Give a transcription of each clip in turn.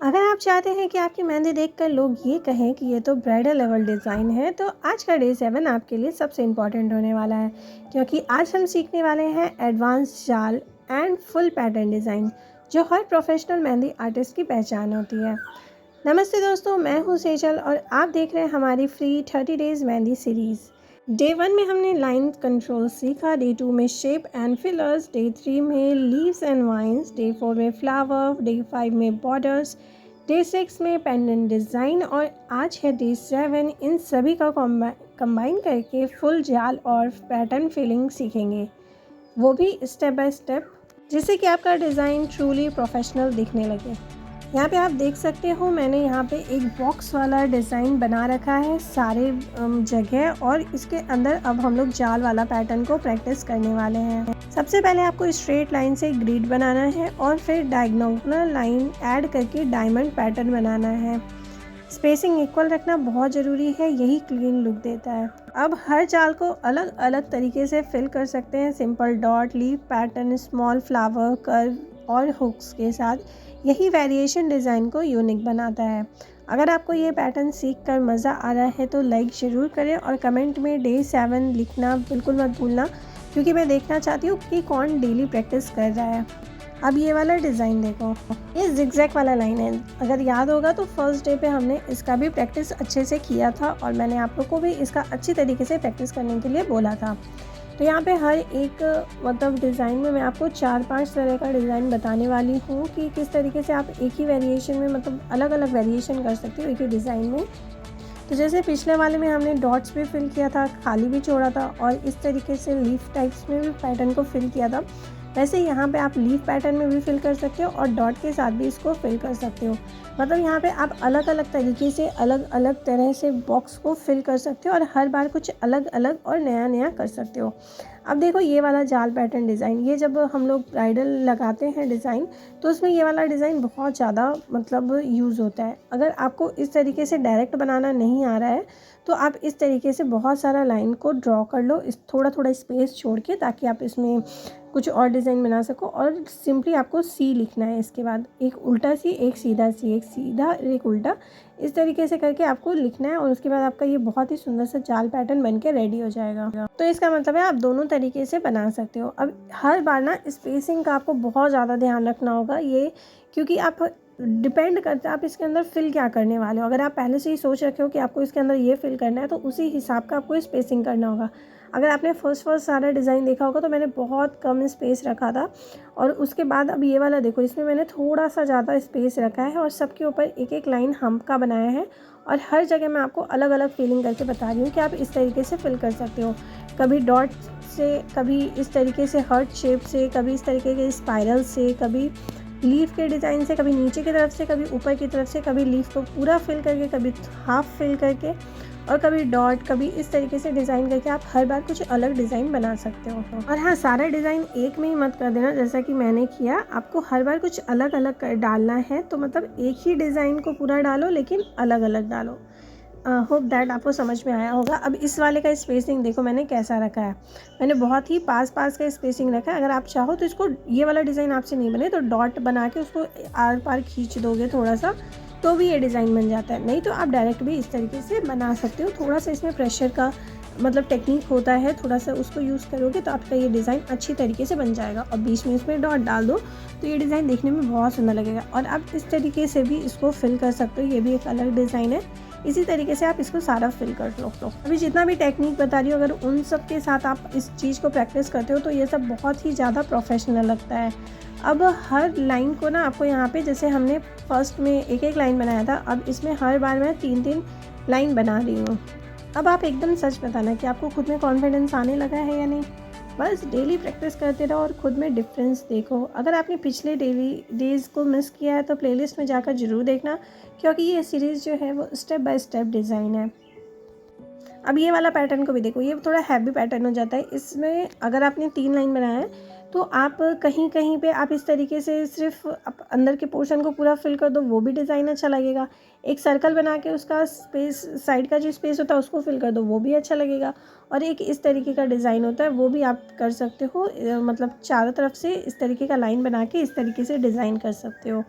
अगर आप चाहते हैं कि आपकी मेहंदी देखकर लोग ये कहें कि ये तो ब्राइडल लेवल डिज़ाइन है, तो आज का डे 7 आपके लिए सबसे इम्पॉर्टेंट होने वाला है, क्योंकि आज हम सीखने वाले हैं एडवांस जाल एंड फुल पैटर्न डिज़ाइन, जो हर प्रोफेशनल मेहंदी आर्टिस्ट की पहचान होती है। नमस्ते दोस्तों, मैं हूँ सेजल और आप देख रहे हैं हमारी free 30 days mehndi series. Day 1 में हमने लाइन कंट्रोल सीखा, डे 2 में शेप एंड फिलर्स, डे 3 में लीव्स एंड वाइन्स, डे 4 में फ्लावर, डे 5 में बॉर्डर्स, डे 6 में पेंडेंट डिज़ाइन और आज है डे 7। इन सभी का कंबाइन करके फुल जाल और पैटर्न फिलिंग सीखेंगे, वो भी स्टेप बाय स्टेप, जिससे कि आपका डिज़ाइन ट्रूली प्रोफेशनल दिखने लगे। यहाँ पे आप देख सकते हो, मैंने यहाँ पे एक बॉक्स वाला डिज़ाइन बना रखा है सारे जगह, और इसके अंदर अब हम लोग जाल वाला पैटर्न को प्रैक्टिस करने वाले हैं। सबसे पहले आपको स्ट्रेट लाइन से ग्रिड बनाना है और फिर डायगोनल लाइन ऐड करके डायमंड पैटर्न बनाना है। स्पेसिंग इक्वल रखना बहुत ज़रूरी है, यही क्लीन लुक देता है। अब हर जाल को अलग अलग तरीके से फिल कर सकते हैं, simple dot, leaf pattern, small flower, curve और हुक्स के साथ। यही वेरिएशन डिज़ाइन को यूनिक बनाता है। अगर आपको ये पैटर्न सीख कर मज़ा आ रहा है तो लाइक ज़रूर करें और कमेंट में डे 7 लिखना बिल्कुल मत भूलना, क्योंकि मैं देखना चाहती हूँ कि कौन डेली प्रैक्टिस कर रहा है। अब ये वाला डिज़ाइन देखो, ये जिगजैग वाला लाइन है। अगर याद होगा तो फर्स्ट डे पे हमने इसका भी प्रैक्टिस अच्छे से किया था और मैंने आप लोग को भी इसका अच्छी तरीके से प्रैक्टिस करने के लिए बोला था। तो यहाँ पे हर एक मतलब डिज़ाइन में मैं आपको 4-5 तरह का डिज़ाइन बताने वाली हूँ कि किस तरीके से आप एक ही वेरिएशन में मतलब अलग अलग वेरिएशन कर सकते हो एक ही डिज़ाइन में। तो जैसे पिछले वाले में हमने डॉट्स भी फिल किया था, खाली भी छोड़ा था और इस तरीके से लीफ टाइप्स में भी पैटर्न को फिल किया था, वैसे यहाँ पे आप लीफ पैटर्न में भी फिल कर सकते हो और डॉट के साथ भी इसको फिल कर सकते हो। मतलब यहाँ पे आप अलग अलग तरीके से अलग अलग तरह से बॉक्स को फिल कर सकते हो और हर बार कुछ अलग अलग और नया नया कर सकते हो। अब देखो ये वाला जाल पैटर्न डिज़ाइन, ये जब हम लोग ब्राइडल लगाते हैं डिज़ाइन तो उसमें ये वाला डिज़ाइन बहुत ज़्यादा मतलब यूज़ होता है। अगर आपको इस तरीके से डायरेक्ट बनाना नहीं आ रहा है तो आप इस तरीके से बहुत सारा लाइन को ड्रॉ कर लो, इस थोड़ा थोड़ा स्पेस छोड़ के, ताकि आप इसमें कुछ और डिज़ाइन बना सको। और सिंपली आपको सी लिखना है, इसके बाद एक उल्टा सी, एक सीधा सी, एक सीधा, एक उल्टा, इस तरीके से करके आपको लिखना है और उसके बाद आपका ये बहुत ही सुंदर सा जाल पैटर्न बन के रेडी हो जाएगा। तो इसका मतलब है आप दोनों तरीके से बना सकते हो। अब हर बार ना स्पेसिंग का आपको बहुत ज़्यादा ध्यान रखना होगा, ये क्योंकि आप डिपेंड करता है आप इसके अंदर फिल क्या करने वाले हो। अगर आप पहले से ही सोच रखे हो कि आपको इसके अंदर ये फिल करना है तो उसी हिसाब का आपको स्पेसिंग करना होगा। अगर आपने फर्स्ट सारा डिज़ाइन देखा होगा तो मैंने बहुत कम स्पेस रखा था और उसके बाद अब ये वाला देखो, इसमें मैंने थोड़ा सा ज़्यादा स्पेस रखा है और सबके ऊपर एक एक लाइन हम्प का बनाया है और हर जगह मैं आपको अलग अलग फिलिंग करके बता रही हूँ कि आप इस तरीके से फिल कर सकते हो। कभी डॉट से, कभी इस तरीके से हार्ट शेप से, कभी इस तरीके के स्पाइरल से, कभी लीफ के डिज़ाइन से, कभी नीचे की तरफ से, कभी ऊपर की तरफ से, कभी लीफ को पूरा फिल करके, कभी हाफ फिल करके और कभी डॉट, कभी इस तरीके से डिज़ाइन करके आप हर बार कुछ अलग डिज़ाइन बना सकते हो। और हाँ, सारा डिज़ाइन एक में ही मत कर देना जैसा कि मैंने किया, आपको हर बार कुछ अलग अलग डालना है। तो मतलब एक ही डिज़ाइन को पूरा डालो लेकिन अलग अलग डालो। होप दैट आपको समझ में आया होगा। अब इस वाले का स्पेसिंग देखो मैंने कैसा रखा है, मैंने बहुत ही पास पास का स्पेसिंग रखा है। अगर आप चाहो तो इसको, ये वाला डिज़ाइन आपसे नहीं बने तो डॉट बना के उसको आर पार खींच दोगे थोड़ा सा, तो भी ये डिज़ाइन बन जाता है। नहीं तो आप डायरेक्ट भी इस तरीके से बना सकते हो। थोड़ा सा इसमें प्रेशर का मतलब टेक्निक होता है, थोड़ा सा उसको यूज़ करोगे तो आपका ये डिज़ाइन अच्छी तरीके से बन जाएगा। और बीच में इसमें डॉट डाल दो तो ये डिज़ाइन देखने में बहुत सुंदर लगेगा। और आप इस तरीके से भी इसको फिल कर सकते हो, ये भी एक अलग डिज़ाइन है। इसी तरीके से आप इसको सारा फिल कर लो। अभी जितना भी टेक्निक बता रही हूँ, अगर उन सब के साथ आप इस चीज़ को प्रैक्टिस करते हो तो ये सब बहुत ही ज़्यादा प्रोफेशनल लगता है। अब हर लाइन को ना आपको यहाँ पे, जैसे हमने फर्स्ट में एक एक लाइन बनाया था, अब इसमें हर बार मैं 3-3 लाइन बना रही हूँ। अब आप एकदम सच बताना कि आपको खुद में कॉन्फिडेंस आने लगा है या नहीं। बस डेली प्रैक्टिस करते रहो और खुद में डिफरेंस देखो। अगर आपने पिछले डेली डेज़ को मिस किया है तो प्लेलिस्ट में जाकर ज़रूर देखना, क्योंकि ये सीरीज़ जो है वो स्टेप बाय स्टेप डिज़ाइन है। अब ये वाला पैटर्न को भी देखो, ये थोड़ा हैवी पैटर्न हो जाता है। इसमें अगर आपने 3 लाइन बनाया है तो आप कहीं कहीं पे आप इस तरीके से सिर्फ अंदर के पोर्शन को पूरा फिल कर दो, वो भी डिज़ाइन अच्छा लगेगा। एक सर्कल बना के उसका स्पेस, साइड का जो स्पेस होता है उसको फिल कर दो, वो भी अच्छा लगेगा। और एक इस तरीके का डिज़ाइन होता है, वो भी आप कर सकते हो। मतलब चारों तरफ से इस तरीके का लाइन बना के इस तरीके से डिज़ाइन कर सकते हो।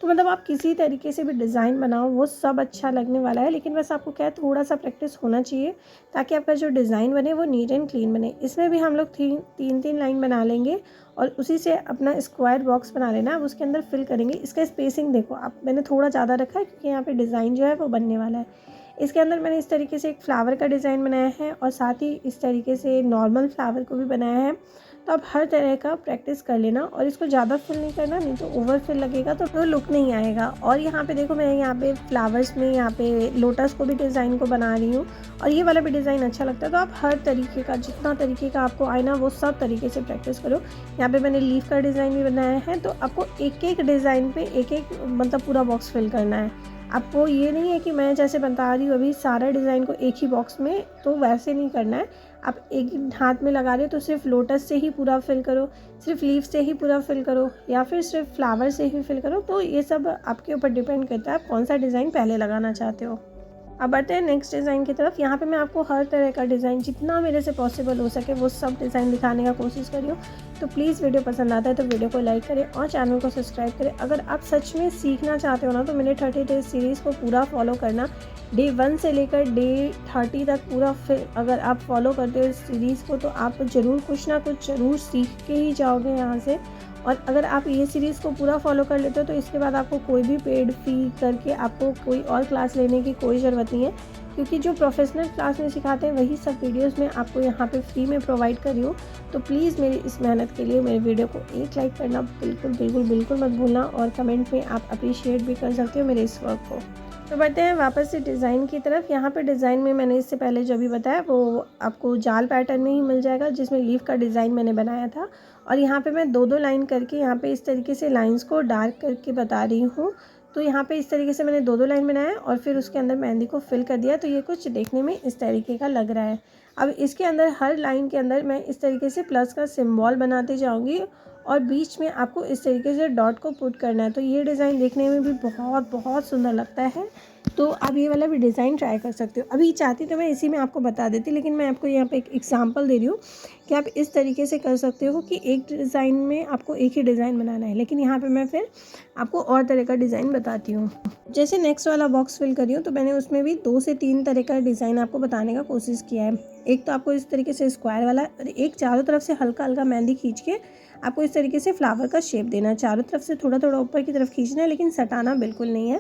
तो मतलब आप किसी तरीके से भी डिज़ाइन बनाओ वो सब अच्छा लगने वाला है, लेकिन बस आपको क्या है, थोड़ा सा प्रैक्टिस होना चाहिए ताकि आपका जो डिज़ाइन बने वो नीट एंड क्लीन बने। इसमें भी हम लोग तीन तीन लाइन बना लेंगे और उसी से अपना स्क्वायर बॉक्स बना लेना, अब उसके अंदर फिल करेंगे। इसका स्पेसिंग देखो आप, मैंने थोड़ा ज़्यादा रखा है क्योंकि यहाँ पे डिज़ाइन जो है वो बनने वाला है। इसके अंदर मैंने इस तरीके से एक फ्लावर का डिज़ाइन बनाया है और साथ ही इस तरीके से नॉर्मल फ्लावर को भी बनाया है। तो आप हर तरह का प्रैक्टिस कर लेना और इसको ज़्यादा फिल नहीं करना, नहीं तो ओवर फिल लगेगा तो लुक नहीं आएगा। और यहाँ पे देखो मैं यहाँ पे फ्लावर्स में यहाँ पे लोटस को भी डिज़ाइन को बना रही हूँ और ये वाला भी डिज़ाइन अच्छा लगता है। तो आप हर तरीके का, जितना तरीके का आपको आए ना वो सब तरीके से प्रैक्टिस करो। यहाँ पे मैंने लीफ का डिज़ाइन भी बनाया है, तो आपको एक एक डिज़ाइन पे एक एक मतलब पूरा बॉक्स फिल करना है। आपको ये नहीं है कि मैं जैसे बता रही हूँ अभी सारा डिज़ाइन को एक ही बॉक्स में, तो वैसे नहीं करना है। आप एक हाथ में लगा रहे हो तो सिर्फ लोटस से ही पूरा फिल करो, सिर्फ लीफ से ही पूरा फिल करो, या फिर सिर्फ फ्लावर से ही फिल करो। तो ये सब आपके ऊपर डिपेंड करता है आप कौन सा डिज़ाइन पहले लगाना चाहते हो। अब बढ़ते हैं नेक्स्ट डिज़ाइन की तरफ। यहाँ पे मैं आपको हर तरह का डिज़ाइन जितना मेरे से पॉसिबल हो सके वो सब डिज़ाइन दिखाने का कोशिश करी हूँ। तो प्लीज़ वीडियो पसंद आता है तो वीडियो को लाइक करें और चैनल को सब्सक्राइब करें। अगर आप सच में सीखना चाहते हो ना तो मेरे 30 डेज सीरीज़ को पूरा फॉलो करना, डे 1 से लेकर डे 30 तक पूरा। फिर अगर आप फॉलो करते हो इस सीरीज़ को तो आप ज़रूर कुछ ना कुछ ज़रूर सीख के ही जाओगे यहाँ से। और अगर आप ये सीरीज़ को पूरा फॉलो कर लेते हो तो इसके बाद आपको कोई भी पेड फ़ी करके आपको कोई और क्लास लेने की कोई ज़रूरत नहीं है, क्योंकि जो प्रोफेशनल क्लास में सिखाते हैं वही सब वीडियोस में आपको यहाँ पे फ्री में प्रोवाइड कर रही हूँ। तो प्लीज़ मेरी इस मेहनत के लिए मेरे वीडियो को एक लाइक करना बिल्कुल मत भूलना और कमेंट में आप अप्रिशिएट भी कर सकते हो मेरे इस वर्क को। तो बढ़ते हैं वापस से डिज़ाइन की तरफ। यहाँ पे डिज़ाइन में मैंने इससे पहले जो भी बताया वो आपको जाल पैटर्न में ही मिल जाएगा, जिसमें लीफ का डिज़ाइन मैंने बनाया था। और यहाँ पे मैं दो लाइन करके यहाँ पे इस तरीके से लाइंस को डार्क करके बता रही हूँ। तो यहाँ पे इस तरीके से मैंने दो लाइन बनाया और फिर उसके अंदर मेहंदी को फिल कर दिया, तो ये कुछ देखने में इस तरीके का लग रहा है। अब इसके अंदर हर लाइन के अंदर मैं इस तरीके से प्लस का सिम्बॉल बनाते जाऊँगी और बीच में आपको इस तरीके से डॉट को पुट करना है। तो ये डिज़ाइन देखने में भी बहुत सुंदर लगता है। तो आप ये वाला भी डिज़ाइन ट्राई कर सकते हो। अभी चाहती तो मैं इसी में आपको बता देती, लेकिन मैं आपको यहाँ पे एक एग्जांपल दे रही हूँ कि आप इस तरीके से कर सकते हो कि एक डिज़ाइन में आपको एक ही डिज़ाइन बनाना है, लेकिन यहाँ पे मैं फिर आपको और तरह का डिज़ाइन बताती हूँ। जैसे नेक्स्ट वाला बॉक्स फिल करी हूँ तो मैंने उसमें भी 2 से 3 तरह का डिज़ाइन आपको बताने का कोशिश किया है। एक तो आपको इस तरीके से स्क्वायर वाला और एक चारों तरफ से हल्का मेहंदी खींच के आपको इस तरीके से फ्लावर का शेप देना है। चारों तरफ से थोड़ा ऊपर की तरफ खींचना है, लेकिन सटाना बिल्कुल नहीं है।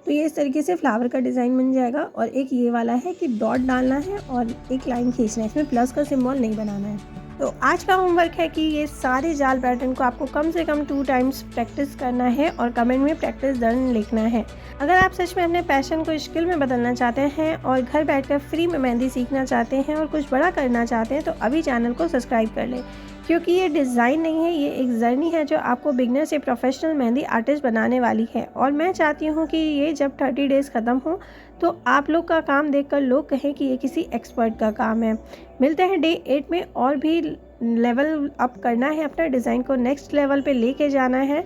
तो ये इस तरीके से फ्लावर का डिज़ाइन बन जाएगा। और एक ये वाला है कि डॉट डालना है और एक लाइन खींचना है, इसमें प्लस का सिंबल नहीं बनाना है। तो आज का होमवर्क है कि ये सारे जाल पैटर्न को आपको कम से कम 2 टाइम्स प्रैक्टिस करना है और कमेंट में प्रैक्टिस डन लिखना है। अगर आप सच में अपने पैशन को स्किल में बदलना चाहते हैं और घर बैठकर फ्री में मेहंदी सीखना चाहते हैं और कुछ बड़ा करना चाहते हैं तो अभी चैनल को सब्सक्राइब कर लें, क्योंकि ये डिज़ाइन नहीं है, ये एक जर्नी है जो आपको बिगनर से प्रोफेशनल मेहंदी आर्टिस्ट बनाने वाली है। और मैं चाहती हूँ कि ये जब 30 डेज़ ख़त्म हो तो आप लोग का काम देखकर लोग कहें कि ये किसी एक्सपर्ट का काम है। मिलते हैं डे 8 में, और भी लेवल अप करना है, अपना डिज़ाइन को नेक्स्ट लेवल पे लेके जाना है।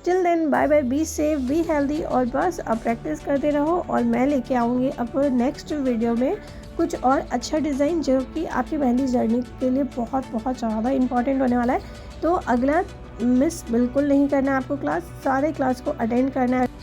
Till then bye bye, be safe, be healthy, और बस अब प्रैक्टिस करते रहो और मैं लेके आऊँगी अब नेक्स्ट वीडियो में कुछ और अच्छा डिज़ाइन जो कि आपकी मेहंदी जर्नी के लिए बहुत ज़्यादा इंपॉर्टेंट होने वाला है। तो अगला मिस बिल्कुल नहीं करना है आपको, सारे क्लास को अटेंड करना है।